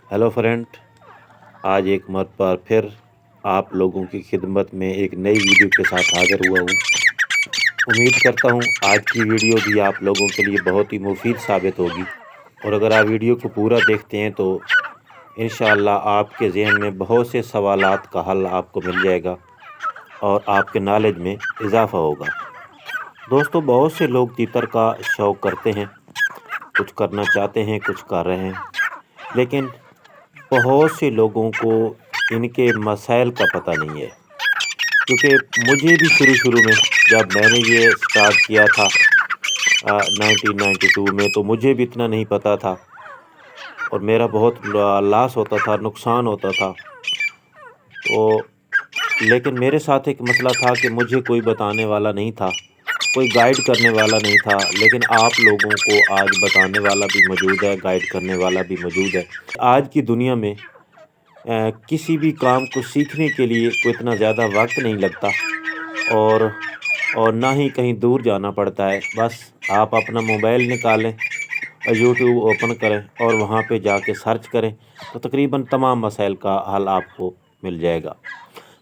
Hello friend, आज एक मरतबा फिर आप लोगों की खिदमत में एक नई वीडियो के साथ हाज़िर हुआ हूँ। उम्मीद करता हूँ आज की वीडियो भी आप लोगों के लिए बहुत ही मुफीद साबित होगी और अगर आप वीडियो को पूरा देखते हैं तो इंशाअल्लाह आपके ज़हन में बहुत से सवालात का हल आपको मिल जाएगा और आपके नॉलेज में इजाफ़ा होगा। दोस्तों, बहुत से लोग तीतर का शौक़ करते हैं, कुछ करना चाहते हैं, कुछ कर रहे हैं, लेकिन बहुत से लोगों को इनके मसाइल का पता नहीं है। क्योंकि मुझे भी शुरू में जब मैंने ये स्टार्ट किया था 1992 में, तो मुझे भी इतना नहीं पता था और मेरा बहुत लॉस होता था, नुकसान होता था। तो लेकिन मेरे साथ एक मसला था कि मुझे कोई बताने वाला नहीं था, कोई गाइड करने वाला नहीं था, लेकिन आप लोगों को आज बताने वाला भी मौजूद है, गाइड करने वाला भी मौजूद है। आज की दुनिया में किसी भी काम को सीखने के लिए कोई इतना ज़्यादा वक्त नहीं लगता और ना ही कहीं दूर जाना पड़ता है। बस आप अपना मोबाइल निकालें और यूट्यूब ओपन करें और वहाँ पे जाके सर्च करें तो तकरीबन तमाम मसाइल का हल आपको मिल जाएगा।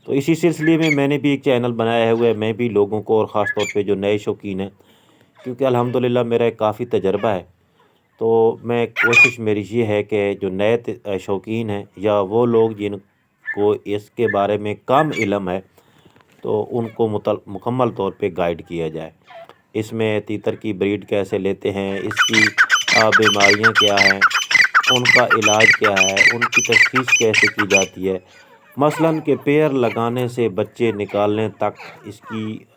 तो इसी सिलसिले में मैंने भी एक चैनल बनाया हुआ है। मैं भी लोगों को और ख़ास तौर पे जो नए शौकीन हैं, क्योंकि अल्हम्दुलिल्लाह मेरा एक काफ़ी तजर्बा है, तो मैं कोशिश मेरी ये है कि जो नए शौकीन हैं या वो लोग जिनको इसके बारे में कम इल्म है, तो उनको मुकम्मल तौर पे गाइड किया जाए। इसमें तीतर की ब्रीड कैसे लेते हैं, इसकी बीमारियां क्या हैं, उनका इलाज क्या है, उनकी तशख़ीस कैसे की जाती है, मसलन के पेयर लगाने से बच्चे निकालने तक इसकी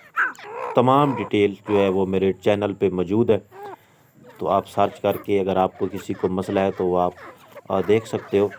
तमाम डिटेल जो है वो मेरे चैनल पे मौजूद है। तो आप सर्च करके अगर आपको किसी को मसला है तो वो आप देख सकते हो।